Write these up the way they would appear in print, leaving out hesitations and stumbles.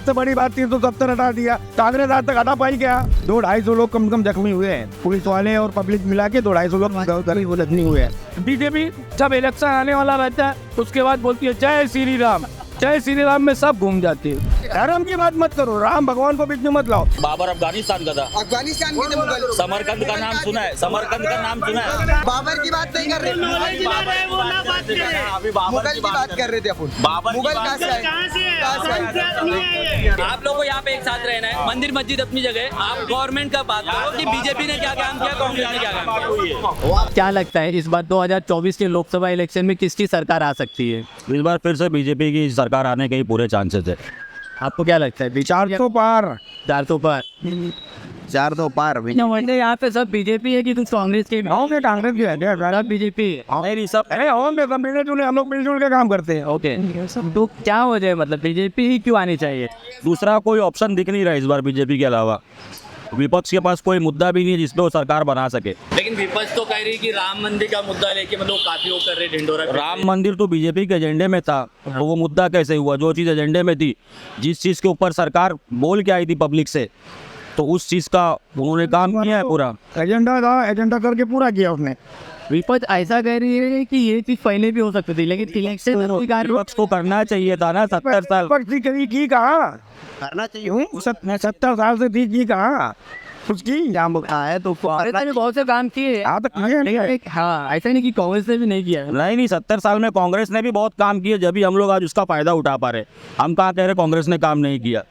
सबसे बड़ी बात 370 हटा दिया। कांग्रेस आज तक हटा पाई क्या? 200-250 लोग कम से कम जख्मी हुए हैं, पुलिस वाले और पब्लिक मिला के 200-250 लोग जख्मी हुए हैं। बीजेपी जब इलेक्शन आने वाला रहता है उसके बाद बोलती है जय श्री राम, जय श्री राम में सब घूम जाती है। धर्म की बात मत करो, राम भगवान को बीच में मत लाओ। बाबर अफगानिस्तान का था, अफगानिस्तान के थे मुगल। समरकंद का नाम सुना है, समरकंद का नाम सुना है। बाबर की बात नहीं कर रहे, अभी मुगल की बात कर रहे थे अपन। बाबर मुगल कहाँ से आए? आप लोगों को यहाँ पे एक साथ रहना है, मंदिर मस्जिद अपनी जगह। आप गवर्नमेंट का बात करो कि बीजेपी ने क्या काम किया, कांग्रेस ने क्या काम किया। क्या लगता है इस बार 2024 के लोकसभा इलेक्शन में किसकी सरकार आ सकती है? इस बार फिर से बीजेपी की सरकार आने के ही पूरे चांसेस है। आपको क्या लगता है? 400 पार 400 पर 400 पार भी। यहाँ पे सब बीजेपी है कि तुम कांग्रेस के? होंगे, कांग्रेस की है, सब बीजेपी है। नहीं सब अरे होंगे, सब मिलजुल हम लोग मिलजुल के काम करते हैं। ओके, तो क्या हो जाए, मतलब बीजेपी ही क्यों आनी चाहिए? दूसरा कोई ऑप्शन दिख नहीं रहा इस बार बीजेपी के अलावा। विपक्ष के पास कोई मुद्दा भी नहीं है जिसपे वो सरकार बना सके। लेकिन विपक्ष तो कह रही कि राम मंदिर का मुद्दा लेके मतलब काफी वो कर रहे ढिंडोरा। राम मंदिर तो बीजेपी के एजेंडे में था, तो वो मुद्दा कैसे हुआ? जो चीज़ एजेंडे में थी, जिस चीज़ के ऊपर सरकार बोल के आई थी पब्लिक से, तो उस चीज़ का उन्होंने काम किया है पूरा। एजेंडा था, एजेंडा करके पूरा किया उसने। विपक्ष ऐसा कह रही है कि ये चीज पहले भी हो सकती थी, लेकिन इलेक्शन विपक्ष को करना चाहिए था ना। 70 साल पक्षी करी की कहा करना चाहिए। 70 साल से थी की कहा उसकी जाम है, तो कांग्रेस ने भी बहुत से काम किए। हाँ तो नहीं है। हाँ, ऐसा नहीं कि कांग्रेस ने भी नहीं किया। नहीं 70 साल में कांग्रेस ने भी बहुत काम किए, जब भी हम लोग आज उसका फायदा उठा पा रहे। हम कहाँ कह रहे कांग्रेस ने काम नहीं किया,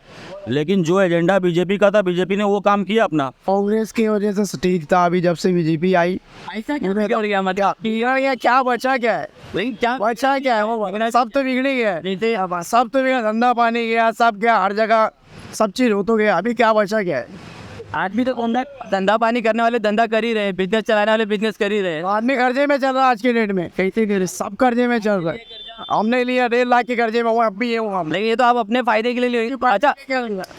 लेकिन जो एजेंडा बीजेपी का था, बीजेपी ने वो काम किया अपना। कांग्रेस की वजह से ठीक था, अभी जब से बीजेपी आई ऐसा क्यों हो गया? मतलब क्या बचा क्या है? क्या बचा क्या है? वो सब तो बिगड़ गया, जैसे अब सब तो बिगड़ा, धंधा पानी गया, सब गया, हर जगह सब चीज हो तो गया, अभी क्या बचा क्या है? आदमी तो धंधा पानी करने वाले धंधा कर ही रहे, बिजनेस चलाने वाले बिजनेस कर ही रहे। आदमी कर्जे में चल रहा है आज के डेट में, कैसे करे, सब कर्जे में चल रहा है। हमने लिया 1.5 लाख के कर्जे में, वो अब भी है, वो हम लेकिन ये तो आप अपने फायदे के लिए लिए। अच्छा,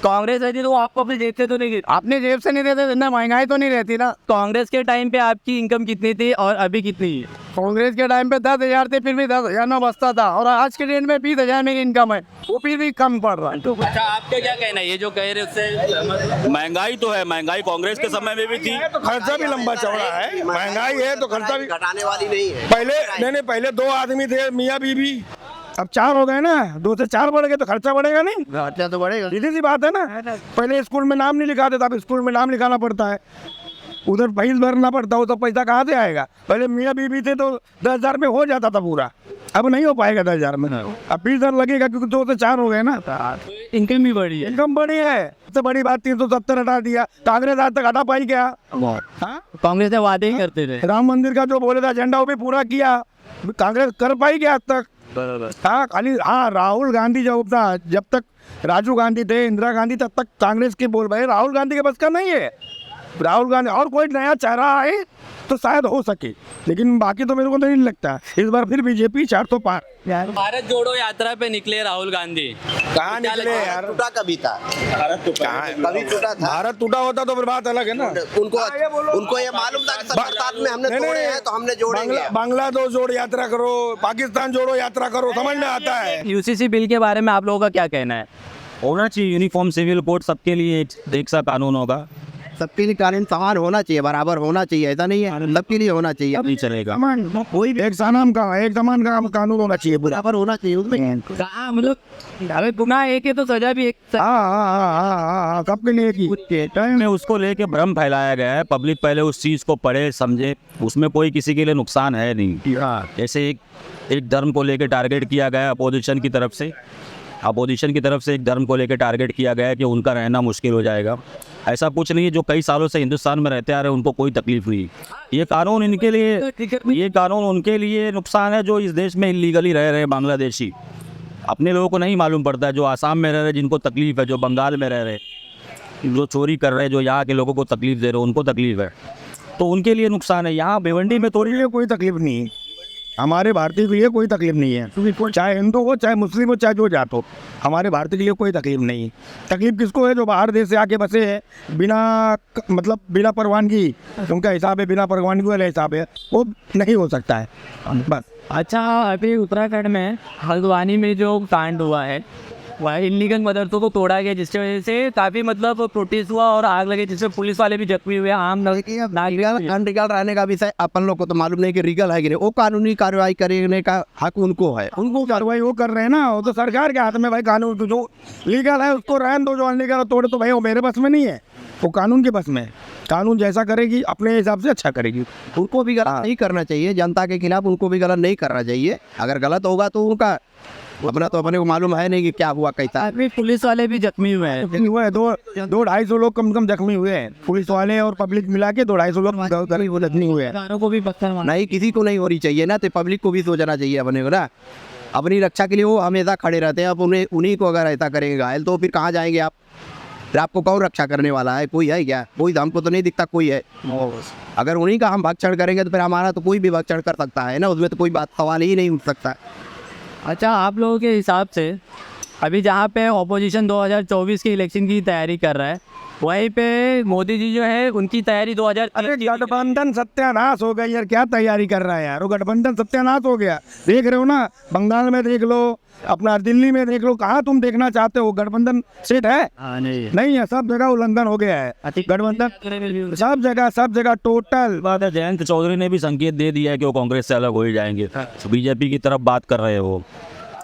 कांग्रेस रहती तो आपको अपने जेब से तो नहीं देती। अपने जेब से नहीं देते ना, महंगाई तो नहीं रहती ना। कांग्रेस के टाइम पे आपकी इनकम कितनी थी और अभी कितनी है? कांग्रेस के टाइम पे 10,000 थे, फिर भी 10,000 में बसता था, और आज के डेट में 20,000 मेरी इनकम है, वो फिर भी कम पड़ रहा है। अच्छा, आपका क्या कहना है? ये जो कह रहे उससे महंगाई तो है, महंगाई कांग्रेस के समय में भी थी। तो खर्चा भी लंबा चौड़ा है, महंगाई है तो खर्चा भी घटाने वाली नहीं है। पहले 2 आदमी थे, मियाँ बीवी, अब 4 हो गए ना, 2 से 4 बढ़ गए तो खर्चा बढ़ेगा नहीं? खर्चा तो बढ़ेगा। सीधी सी बात है ना। पहले स्कूल में नाम नहीं लिखाते थे, अब स्कूल में नाम लिखाना पड़ता है, उधर फीस भरना पड़ता है, तो पैसा कहाँ से आएगा? पहले मियाँ बीवी थे तो 10,000 में हो जाता था पूरा, अब नहीं हो पाएगा 10,000 में, अब 20,000 लगेगा, क्योंकि 2 से 4 हो गए ना। इनकम भी बढ़ी है। इनकम बढ़ी है, सबसे बड़ी बात 370 हटा दिया। कांग्रेस आज तक हटा पाई क्या? हाँ? कांग्रेस ने वादे ही करते थे। राम मंदिर का जो बोले था एजेंडा, वो भी पूरा किया। कांग्रेस कर पाई क्या आज तक? हाँ, खाली हाँ, राहुल गांधी जब तक राजीव गांधी थे, इंदिरा गांधी, तब तक कांग्रेस के बोल भाई, राहुल गांधी के बस का नहीं है। राहुल गांधी और कोई नया चेहरा आए तो शायद हो सके, लेकिन बाकी तो मेरे को नहीं लगता। इस बार फिर बीजेपी 400 पार। भारत जोड़ो यात्रा पे निकले राहुल गांधी। कहाँ निकले यार? टूटा कभी था, कभी टूटा था। भारत टूटा होता तो फिर बात अलग है ना। उनको ये मालूम था कि 70 साल में हमने तोड़े हैं तो हमने जोड़ेंगे। बांग्लादेश जोड़ो यात्रा करो, पाकिस्तान जोड़ो यात्रा करो, समझ में आता है। यूसीसी बिल के बारे में आप लोगों का क्या कहना है? होना चाहिए यूनिफॉर्म सिविल कोड, सबके लिए एक सा कानून होगा। सबके लिए कानून समान होना चाहिए, बराबर होना चाहिए, ऐसा नहीं है सबके लिए होना चाहिए। नहीं चलेगा, कोई एक समान का कानून होना चाहिए, बराबर होना चाहिए उसमें। कहाँ मतलब अगर गुनाह एक है तो सजा भी एक। हाँ, सबके लिए की में उसको लेके भ्रम फैलाया गया है। पब्लिक पहले उस चीज़ को पढ़े समझे, उसमें कोई किसी के लिए नुकसान है नहीं। जैसे एक धर्म को लेके टारगेट किया गया अपोजिशन की तरफ से, एक धर्म को लेकर टारगेट किया गया है कि उनका रहना मुश्किल हो जाएगा। ऐसा कुछ नहीं है, जो कई सालों से हिंदुस्तान में रहते आ रहे हैं उनको कोई तकलीफ नहीं। ये कानून उनके लिए नुकसान है जो इस देश में इलीगली रह रहे हैं बांग्लादेशी। अपने लोगों को नहीं मालूम पड़ता है, जो आसाम में रह रहे हैं जिनको तकलीफ है, जो बंगाल में रह रहे हैं, जो चोरी कर रहे हैं, जो यहाँ के लोगों को तकलीफ दे रहे हैं, उनको तकलीफ है, तो उनके लिए नुकसान है। यहाँ भिवंडी में थोड़ी लिए कोई तकलीफ नहीं है, हमारे भारतीय के लिए कोई तकलीफ नहीं है, चाहे हिंदू हो, चाहे मुस्लिम हो, चाहे जो जात हो, हमारे भारतीय के लिए कोई तकलीफ नहीं है। तकलीफ किसको है? जो बाहर देश से आके बसे हैं बिना परवानगी, उनका हिसाब है, बिना परवानगी वाला हिसाब है, वो नहीं हो सकता है बस। अच्छा, अभी उत्तराखंड में हल्द्वानी में जो कांड हुआ है, वहाँ इलीगल मदरसों को तोड़ा गया, जिसकी वजह से काफी मतलब प्रोटेस्ट हुआ और आग लगे, जिसमें पुलिस वाले भी जख्मी हुए। आम लीगल अनलीगल रहने का विषय अपन लोग को तो मालूम नहीं कि लीगल है कि नहीं, वो कानूनी कार्रवाई करने का हक उनको है। उनको कार्रवाई वो कर रहे हैं ना, वो तो सरकार के हाथ में भाई। कानून जो लीगल है उसको रहने दो, जो अनलीगल तोड़े तो भाई वो मेरे बस में नहीं है, वो कानून के बस में है। कानून जैसा करेगी अपने हिसाब से अच्छा करेगी। उनको भी गलत नहीं करना चाहिए, जनता के खिलाफ उनको भी गलत नहीं करना चाहिए। अगर गलत होगा तो उनका अपना तो अपने को मालूम है नहीं कि क्या हुआ कैसा। अभी पुलिस वाले भी जख्मी हुए हैं। हुए हैं, 200-250 लोग कम से कम जख्मी हुए हैं। पुलिस वाले और पब्लिक मिला के 250 लोग जख्मी हुए हैं। किसानों को भी पत्थर मारा। नहीं, किसी को नहीं हो रही चाहिए ना, तो पब्लिक को भी सोचना चाहिए अपने को ना। अपनी रक्षा के लिए वो हमेशा खड़े रहते हैं। अब उन्हीं को अगर ऐसा करेंगे घायल, तो फिर कहाँ जाएंगे आप? फिर आपको कौन रक्षा करने वाला है? कोई है क्या? कोई हमको तो नहीं दिखता कोई है। अगर उन्हीं का हम भक्षण करेंगे तो फिर हमारा तो कोई भी भक्षण कर सकता है ना, उसमें तो कोई बात सवाल ही नहीं उठ सकता। अच्छा, आप लोगों के हिसाब से अभी जहाँ पे ऑपोजिशन 2024 के इलेक्शन की तैयारी कर रहा है, वहीं पे मोदी जी जो है उनकी तैयारी 2000। अरे गठबंधन सत्यानाश हो गया यार, क्या तैयारी कर रहा है यार? वो गठबंधन सत्यानाश हो गया, देख रहे हो ना। बंगाल में देख लो, अपना दिल्ली में देख लो, कहाँ तुम देखना चाहते हो? गठबंधन सेट है? नहीं है, सब जगह उल्लंघन हो गया है गठबंधन, सब जगह टोटल। बात है, जयंत चौधरी ने भी संकेत दे दिया है कि वो कांग्रेस से अलग हो ही जाएंगे। तो बीजेपी की तरफ बात कर रहे हैं वो,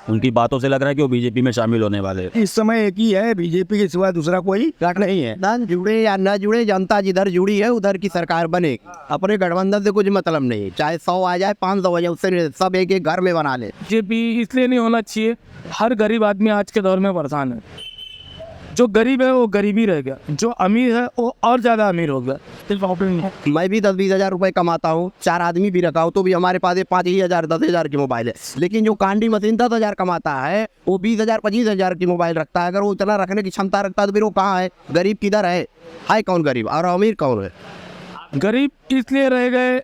उनकी बातों से लग रहा है कि वो बीजेपी में शामिल होने वाले हैं। इस समय एक ही है, बीजेपी के सिवा दूसरा कोई नहीं है। ना जुड़े या न जुड़े, जनता जिधर जुड़ी है उधर की सरकार बनेगी। अपने गठबंधन से कुछ मतलब नहीं, चाहे 100 आ जाए 500 आ जाए, उससे सब एक एक घर में बना ले। बीजेपी इसलिए नहीं होना चाहिए, हर गरीब आदमी आज के दौर में परेशान है। जो गरीब है वो गरीब ही रह गया, जो अमीर है वो और ज़्यादा अमीर हो गया। मैं भी 10-20 हज़ार रुपये कमाता हूँ, 4 आदमी भी रखा हूँ, तो भी हमारे पास 5,000 10,000 की मोबाइल है। लेकिन जो कांडी मशीन 10,000 कमाता है, वो 20,000 25,000 की मोबाइल रखता है। अगर वो इतना रखने की क्षमता रखता है तो फिर वो कहाँ है? गरीब किधर है कौन गरीब और अमीर कौन है? गरीब इसलिए रह गए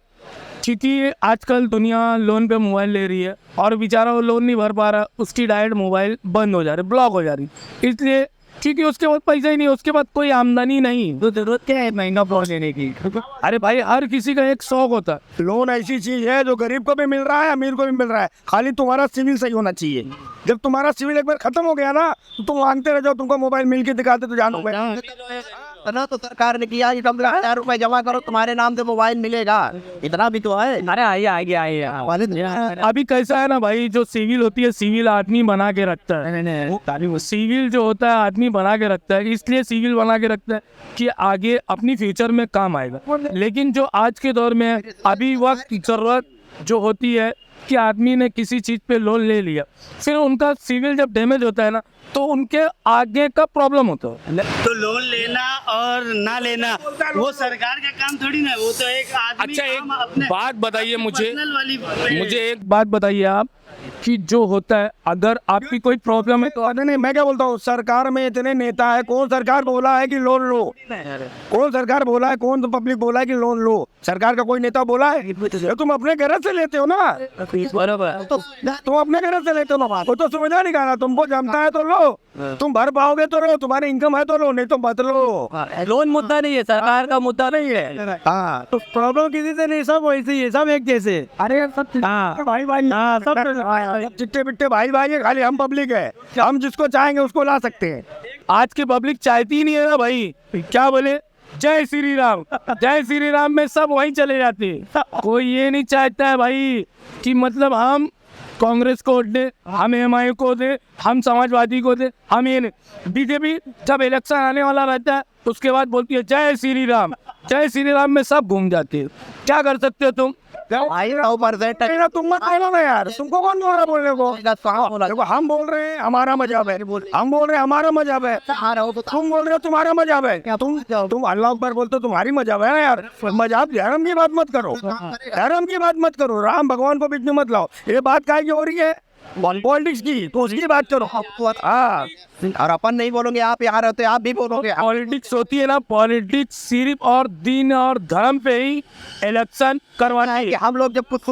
क्योंकि आजकल दुनिया लोन पे मोबाइल ले रही है और बेचारा वो लोन नहीं भर पा रहा, उसकी डायरेक्ट मोबाइल बंद हो जा रही, ब्लॉक हो जा रही, इसलिए क्योंकि उसके पास पैसा ही नहीं, उसके पास कोई आमदनी नहीं। तो जरूरत क्या है महंगा फोन लेने की? अरे भाई, हर किसी का एक शौक होता है। लोन ऐसी चीज है जो गरीब को भी मिल रहा है, अमीर को भी मिल रहा है, खाली तुम्हारा सिविल सही होना चाहिए। जब तुम्हारा सिविल एक बार खत्म हो गया ना, तो तुम मांगते रह जाओ, तुमको मोबाइल मिल के दिखाते तो जानो इतना तो सरकार ने किया कि कम से कम 1,000 रुपये जमा करो, तुम्हारे नाम से मोबाइल मिलेगा। इतना भी तो है। अरे आइए अभी कैसा है ना भाई, जो सिविल होती है, सिविल आदमी बना के रखता है। सिविल जो होता है आदमी बना के रखता है, इसलिए सिविल बना के रखता है कि आगे अपनी फ्यूचर में काम आएगा। लेकिन जो आज के दौर में अभी वक्त जरूरत जो होती है कि आदमी ने किसी चीज़ पे लोन ले लिया, फिर उनका सिविल जब डैमेज होता है ना, तो उनके आगे का प्रॉब्लम होता है। तो लोन लेना और ना लेना वो सरकार का काम थोड़ी ना, वो तो एक आदमी। अच्छा, काम अपने एक बात बताइए मुझे मुझे एक बात बताइए आप कि जो होता है, अगर आपकी कोई प्रॉब्लम है तो नहीं, मैं क्या बोलता हूँ, सरकार में इतने नेता है, कौन सरकार बोला है कि लोन लो? कौन सरकार बोला है, कौन तो पब्लिक बोला है कि लोन लो? सरकार का कोई नेता बोला है? ये तुम अपने घर से लेते हो ना, बराबर। तो तुम अपने घर से लेते हो ना, वो तो सुविधा निकाला, तुमको जमता है तो लो, तुम भर पाओगे तो लो, तुम्हारी इनकम है तो लो, नहीं तो मत लो। लोन मुद्दा नहीं है, सरकार का मुद्दा नहीं है। हाँ, तो प्रॉब्लम किसी से नहीं, सब वैसे ही है, सब एक जैसे। अरे सब भाई सब चिट्टे पिट्टे भाई है, खाली हम पब्लिक है, हम जिसको चाहेंगे उसको ला सकते हैं। आज की पब्लिक चाहती ही नहीं है ना भाई, क्या बोले जय श्री राम, जय श्री राम में सब वहीं चले जाते हैं। कोई ये नहीं चाहता है भाई कि मतलब हम कांग्रेस को वोट दे, हम एमआई को दे, हम समाजवादी को दे, हम ये नहीं। बीजेपी जब इलेक्शन आने वाला रहता है उसके बाद बोलती है जय श्री राम, जय श्री राम में सब घूम जाते हैं। क्या कर सकते हो तुम? तुम मत बोलो ना यार, तुमको कौन बोल रहा बोलने को? देखो, हम बोल रहे हैं हमारा मजहब है, हम बोल रहे हैं हमारा मजहब है, तुम बोल रहे हो तुम्हारा मजहब है। तुम अल्लाह अकबर बोलते हो, तुम्हारी मजहब है ना यार। मजहब धर्म की बात मत करो, धर्म की बात मत करो, राम भगवान को बीच में मत लाओ। ये बात काय की हो रही है? पॉलिटिक्स की, तो उसकी बात करो। हाँ, और अपन नहीं बोलोगे, आप यहाँ रहते आप भी बोलोगे। पॉलिटिक्स होती है ना, पॉलिटिक्स सिर्फ और दीन और धर्म पे ही इलेक्शन करवाना है। कि हम लोग जब कुछ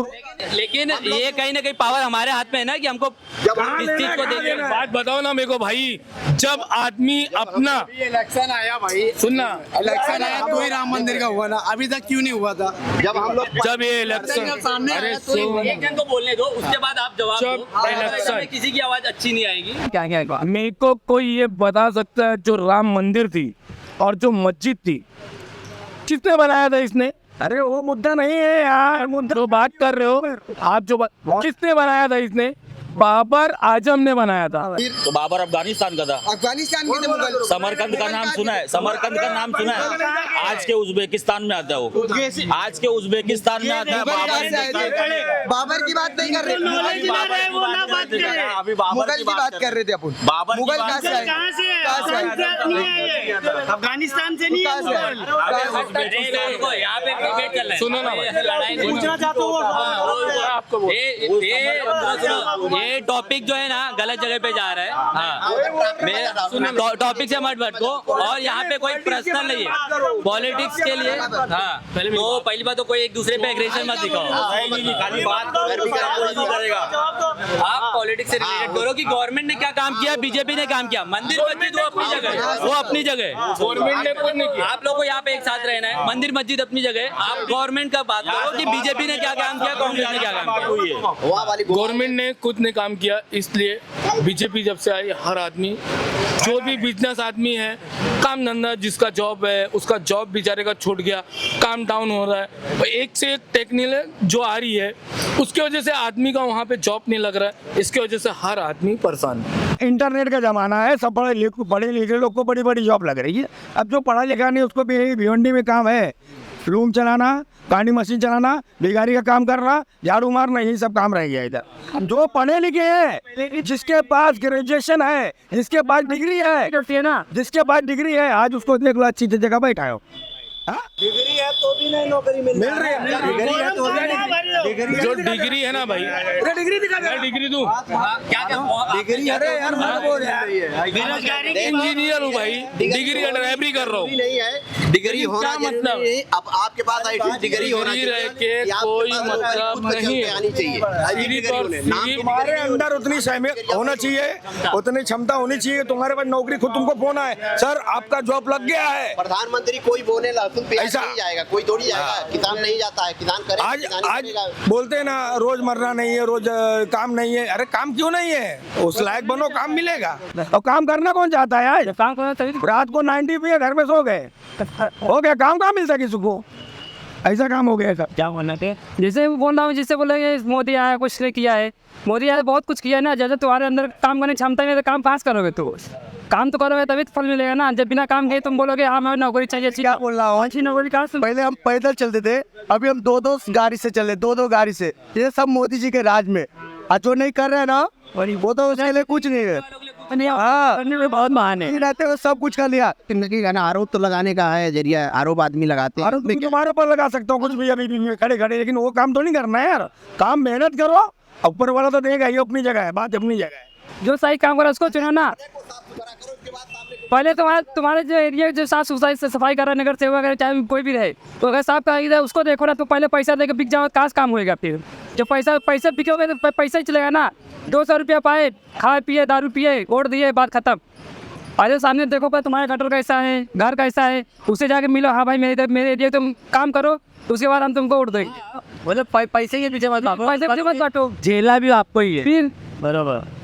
लेकिन ये कहीं ना कहीं पावर हमारे हाथ में है ना कि हमको इस चीज को देखें। बात बताओ ना मेरे को भाई, जब आदमी अपना इलेक्शन आया भाई, सुनना, इलेक्शन आया तो ही राम मंदिर का हुआ ना, अभी तक क्यों नहीं हुआ था? जब हम लोग जब ये इलेक्शन सामने अरे आया सुन, एक जन को बोलने दो, उसके बाद आप जवाब जब दो। इलेक्शन- में किसी की आवाज अच्छी नहीं आएगी। क्या क्या मेरे को कोई ये बता सकता है जो राम मंदिर थी और जो मस्जिद थी किसने बनाया था? इसने? अरे वो मुद्दा नहीं है यार, मुद्दा जो बात कर रहे हो आप, किसने बनाया था? इसने बाबर आजम ने बनाया था। तो बाबर अफगानिस्तान का था। अफगानिस्तान के थे मुगल। समरकंद का नाम सुना है? समरकंद का नाम सुना है? आज के उज्बेकिस्तान में आता है वो, आज के उज्बेकिस्तान में आता है। बाबर की बात नहीं कर रहे, अभी बाबर मुगल की बात कर रहे थे अपन। बाबर मुगल कहाँ से आए? कहाँ से आए? अफगानिस्तान से नहीं है मुगल। देखो, यहाँ पे डिबेट चल रहा है। सुनो ना भाई। लड़ाई नहीं। पूछना चाहता हूँ आपको बोल- ये टॉपिक जो है ना गलत जगह पे जा रहा है। हाँ, टॉपिक से मत भटको, और यहाँ पे कोई पर्सनल नहीं है पॉलिटिक्स के लिए। हाँ, तो पहली बात तो कोई एक दूसरे पे एग्रेशन मत दिखाओ। आप पॉलिटिक्स से रिलेटेड करो कि गवर्नमेंट ने क्या काम किया, बीजेपी ने काम किया। मंदिर मस्जिद वो अपनी जगह है, वो अपनी जगह है। गवर्नमेंट ने कुछ नहीं किया। आप लोगों को यहाँ पे एक साथ रहना है। मंदिर मस्जिद अपनी जगह है। आप गवर्नमेंट का बात करो कि बीजेपी ने क्या काम किया, कांग्रेस ने क्या काम किया। गवर्नमेंट ने कुछ नहीं काम किया, इसलिए बीजेपी जब से आई, हर आदमी जो भी बिजनेस आदमी है, काम धंधा जिसका जॉब है उसका जॉब बेचारे का छूट गया, काम डाउन हो रहा है। और एक से एक टेक्निकल जो आ रही है उसकी वजह से आदमी का वहाँ पे जॉब नहीं लग रहा है, इसकी वजह से हर आदमी परेशान है। इंटरनेट का जमाना है, सब पढ़े लिखे लोग को बड़ी बड़ी जॉब लग रही है। अब जो पढ़ा लिखा नहीं उसको भी भिवंडी में काम है, रूम चलाना, कांडी मशीन चलाना, भिखारी का काम करना, झाड़ू मारना, यही सब काम रह गया इधर। जो पढ़े लिखे हैं, जिसके पास ग्रेजुएशन है, जिसके पास डिग्री है ना, जिसके पास डिग्री है, आज उसको देख लो अच्छी जगह बैठा हो। डिग्री है तो भी नहीं नौकरी मिल रही है। डिग्री है तो भी जो डिग्री है ना भाई, डिग्री दिखा मैं डिग्री दूं? डिग्री अरे यार बेरोजगारी की इंजीनियर हूँ भाई, डिग्री का ड्राइवरी कर रहा हूँ। नहीं है, डिग्री होना क्या जरूरी मतलब? नहीं। अब आपके पास आई डिग्री होना डिग्री रह के चाहिए, आपके कोई पास मतलब खुद का नहीं चलते आनी चाहिए। सिर्फ और सिर्फ तुम्हारे अंदर उतनी सहमियत होना चाहिए, उतनी क्षमता होनी चाहिए, तुम्हारे पास नौकरी खुद तुमको फोन है, सर आपका जॉब लग गया है। प्रधानमंत्री कोई बोले लहसुन प्याज ऐसा- नहीं जाएगा, कोई थोड़ी जाएगा। किसान नहीं जाता है, किसान करे आज किसानी आज करेगा। बोलते हैं ना रोज मरना नहीं है, रोज काम नहीं है। अरे काम क्यों नहीं है? उस लायक बनो, काम मिलेगा। और काम करना कौन चाहता है यार? काम करना तभी रात को 90 पे घर में सो गए, हो गया काम, कहाँ मिलता किसी को? ऐसा काम हो गया सर। क्या बोलना थे, जैसे बोल रहा हूँ, जिससे बोलेंगे मोदी आया कुछ नहीं किया है, मोदी आया बहुत कुछ किया है ना। जैसे तुम्हारे अंदर काम करने की क्षमता नहीं है तो काम पास करोगे, तो काम तो करोगे तभी तो फल मिलेगा ना। जब बिना काम किए तुम बोलोगे हाँ हमें नौकरी चाहिए, अच्छी बोल रहा हूँ, अच्छी नौकरी कहाँ से? पहले हम पैदल चलते थे, अभी हम दो गाड़ी से चले, दो गाड़ी से। ये सब मोदी जी के राज में। आज जो नहीं कर रहे हैं ना, वो तो उसके लिए कुछ नहीं है। करने में बहुत महान है। रहते हुए सब कुछ कर लिया। जिंदगी का ना आरोप तो लगाने का है जरिया, आरोप आदमी लगाते हैं। तुम तुम्हारे ऊपर लगा सकता हूँ कुछ भी अभी भी खड़े खड़े, लेकिन वो काम तो नहीं करना है यार। काम मेहनत करो, ऊपर वाला तो देगा, ये अपनी जगह है, बात अपनी जगह है। जो सही काम करा उसको चुनो ना। पहले तुम्हारे जो एरिया जो साफ सफाई से सफाई कर रहा है, नगर सेवक है, चाहे कोई भी रहे, तो अगर साफ का इधर उसको देखो ना, तो पहले पैसा देकर बिक जाओ, कहाँ से काम होएगा? फिर जब पैसा बिकोगे तो पैसा ही चलेगा ना। 200 रुपया पाए, खाए पिए, दारू पिए, वोट दिए, बात खत्म। अरे सामने देखो पर तुम्हारा गटर कैसा है, घर कैसा है, उससे जाके मिलो, हाँ भाई मेरे एरिया तुम काम करो, उसके बाद हम तुमको वोट देंगे। मतलब पैसे के पीछे मत पैसे मत बांटो, झेला भी आपको ही है। फिर बराबर।